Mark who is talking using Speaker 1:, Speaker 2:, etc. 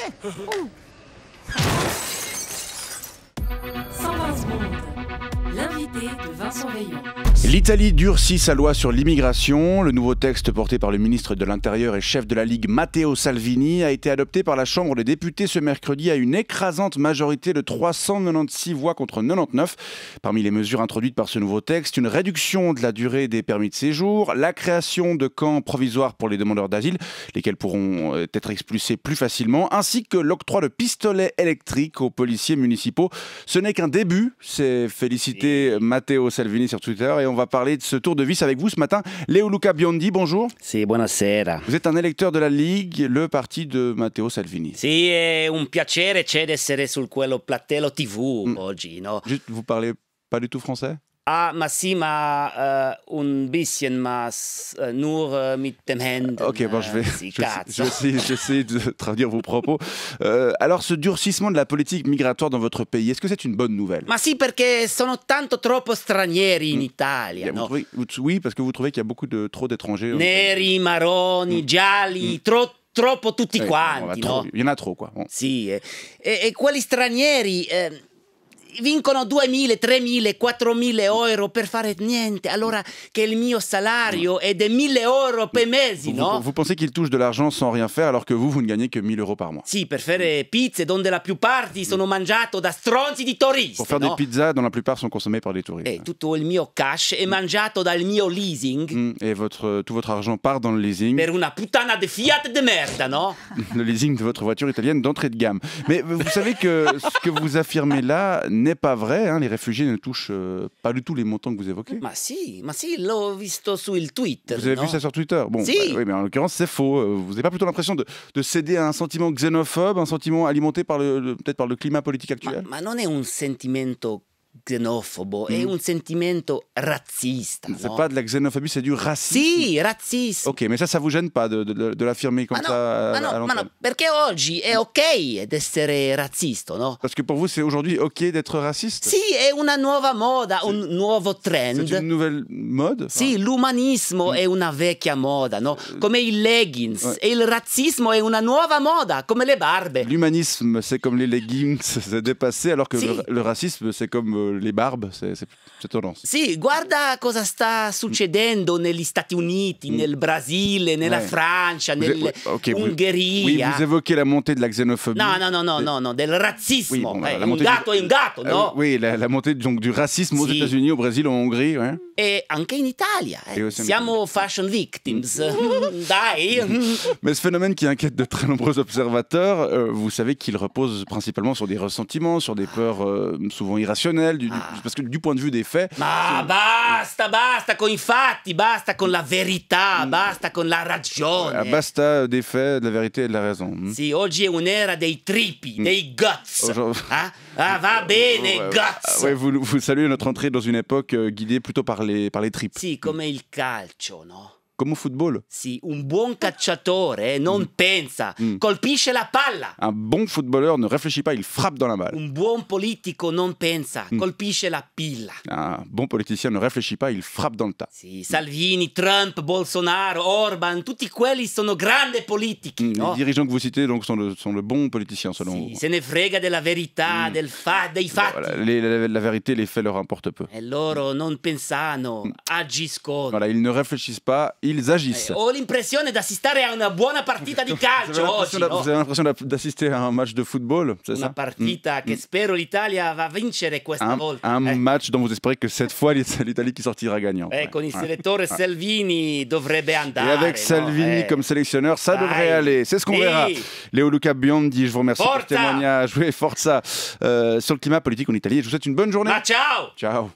Speaker 1: 120 secondes. L'invité de Vincent Rayon.
Speaker 2: L'Italie durcit sa loi sur l'immigration. Le nouveau texte porté par le ministre de l'Intérieur et chef de la Ligue Matteo Salvini a été adopté par la Chambre des députés ce mercredi à une écrasante majorité de 396 voix contre 99. Parmi les mesures introduites par ce nouveau texte, une réduction de la durée des permis de séjour, la création de camps provisoires pour les demandeurs d'asile, lesquels pourront être expulsés plus facilement, ainsi que l'octroi de pistolets électriques aux policiers municipaux. Ce n'est qu'un début, c'est félicité Matteo Salvini sur Twitter, et on va parler de ce tour de vis avec vous ce matin. Leoluca Biondi, bonjour.
Speaker 3: Sì, buonasera.
Speaker 2: Vous êtes un électeur de la Ligue, le parti de Matteo Salvini.
Speaker 3: Sì, è un piacere c'è di essere su quello plattello TV oggi, no?
Speaker 2: Juste, vous parlez pas du tout français?
Speaker 3: Ah, ma sì, ma un bisschen, ma nur mit dem Händen.
Speaker 2: Ok, bon, je vais
Speaker 3: cazzo.
Speaker 2: essayer de traduire vos propos. Alors, ce durcissement de la politique migratoire dans votre pays, est-ce que c'est une bonne nouvelle?
Speaker 3: Ma sì, perché sono tanto troppo stranieri in Italia, no?
Speaker 2: Oui, parce que vous trouvez qu'il y a beaucoup trop d'étrangers.
Speaker 3: Neri, marroni, gialli, troppo tutti quanti, no?
Speaker 2: Il y en a trop, quoi. Bon.
Speaker 3: Sì, e quelli stranieri vincono 2.000, 3.000, 4.000 euro per fare niente, allora che il mio salario è di 1.000 euro per mese, no?
Speaker 2: Vous pensez qu'ils touchent de l'argent sans rien faire alors que vous ne gagnez que 1 000 euros par mois?
Speaker 3: Sì, per fare pizze donde la più parte sono mangiato da stronzi di turisti,
Speaker 2: Pour faire
Speaker 3: no?
Speaker 2: des pizzas dont la plupart sont consommées par des touristes.
Speaker 3: E tutto il mio cash è mangiato dal mio leasing
Speaker 2: Et tout votre argent part dans le leasing.
Speaker 3: per una puttana di Fiat de merda, no?
Speaker 2: Le leasing de votre voiture italienne d'entrée de gamme. Mais vous savez que ce que vous affirmez là n'est pas vrai, hein. Les réfugiés ne touchent pas du tout les montants que vous évoquez.
Speaker 3: Ma sì, l'ho visto sul Twitter.
Speaker 2: Vous avez vu ça sur Twitter? Bon,
Speaker 3: Si.
Speaker 2: Oui, mais en l'occurrence, c'est faux. Vous n'avez pas plutôt l'impression de céder à un sentiment xénophobe, un sentiment alimenté par peut-être par le climat politique actuel?
Speaker 3: Ma non è un sentimento xenofobo, è un sentimento razzista,
Speaker 2: C'est
Speaker 3: no?
Speaker 2: pas de la xénophobie, c'est du racisme.
Speaker 3: Sì, razzista.
Speaker 2: Ok, mais ça vous gêne pas de l'affirmer comme ça à
Speaker 3: ma
Speaker 2: l'antenne?
Speaker 3: no, perché oggi è ok ed essere razzista, no?
Speaker 2: Parce que pour vous, c'est aujourd'hui ok d'être raciste?
Speaker 3: Sì, è una nuova moda, un nuovo
Speaker 2: C'est
Speaker 3: trend.
Speaker 2: une nouvelle mode?
Speaker 3: Sì, l'umanismo è una vecchia moda, no? Come i leggings. E il razzismo è una nuova moda, come le barbe.
Speaker 2: L'humanisme, c'est comme les leggings, c'est dépassé, alors que
Speaker 3: Si.
Speaker 2: le racisme, c'est comme les barbes, c'est tendance.
Speaker 3: Sì, guarda cosa sta succedendo negli Stati Uniti, nel Brasile, nella
Speaker 2: Ouais.
Speaker 3: Francia,
Speaker 2: Ok,
Speaker 3: nell'Ungheria.
Speaker 2: oui, vous évoquez la montée de la xénophobie.
Speaker 3: No, del razzismo.
Speaker 2: Oui, bon, la
Speaker 3: un
Speaker 2: montée
Speaker 3: gatto è un gatto, no?
Speaker 2: Oui, la montée donc, du racisme aux
Speaker 3: Si.
Speaker 2: États-Unis, au Brésil, en Hongrie. Ouais.
Speaker 3: E anche in Italia.
Speaker 2: E aussi in
Speaker 3: Siamo fashion victims. Dai.
Speaker 2: Mais ce phénomène qui inquiète de très nombreux observateurs, vous savez qu'il repose principalement sur des ressentiments, sur des peurs souvent irrationnelles, parce que du point de vue des faits...
Speaker 3: Ma basta con i fatti, basta con la verità, basta con la ragione.
Speaker 2: Basta des faits, de la vérité et de la raison.
Speaker 3: Sì, oggi è un'era dei trippi, dei guts.
Speaker 2: Aujourd'hui-
Speaker 3: Va bene, guts.
Speaker 2: Ouais, vous saluez notre entrée dans une époque guidée plutôt par les tripes.
Speaker 3: Sì, come il calcio, no?
Speaker 2: Comme au football.
Speaker 3: Sì, un buon cacciatore non pensa, colpisce la palla.
Speaker 2: Un bon footballeur ne réfléchit pas, il frappe dans la balle.
Speaker 3: Un buon politico non pensa, colpisce la pilla.
Speaker 2: Un bon politicien ne réfléchit pas, il frappe dans le tas.
Speaker 3: Sì, Salvini, Trump, Bolsonaro, Orban, tutti quelli sono grandi politici, no?
Speaker 2: Les dirigeants que vous citez donc, sont le bon politicien selon
Speaker 3: Sì,
Speaker 2: vous.
Speaker 3: se ne frega della verità, dei fatti.
Speaker 2: Voilà, la vérité, les faits leur importent peu.
Speaker 3: E loro non pensano, agiscono.
Speaker 2: Voilà, ils ne réfléchissent pas, ils agissent.
Speaker 3: Ho l'impressione di assistere a una buona partita di calcio oggi, no?
Speaker 2: Vous avez l'impression d'assister à un match de football, c'est
Speaker 3: Una
Speaker 2: ça?
Speaker 3: partita che spero l'Italia va a vincere questa volta.
Speaker 2: Un match dont vous espérez que cette fois, c'est l'Italie qui sortira gagnant.
Speaker 3: Con il sénateur Salvini dovrebbe andare.
Speaker 2: Et avec Salvini comme sélectionneur, ça devrait aller. C'est ce qu'on verra. Leoluca Biondi, je vous remercie pour ce témoignage. Oui, forza sur le climat politique en Italie. Je vous souhaite une bonne journée.
Speaker 3: Ma ciao!
Speaker 2: Ciao.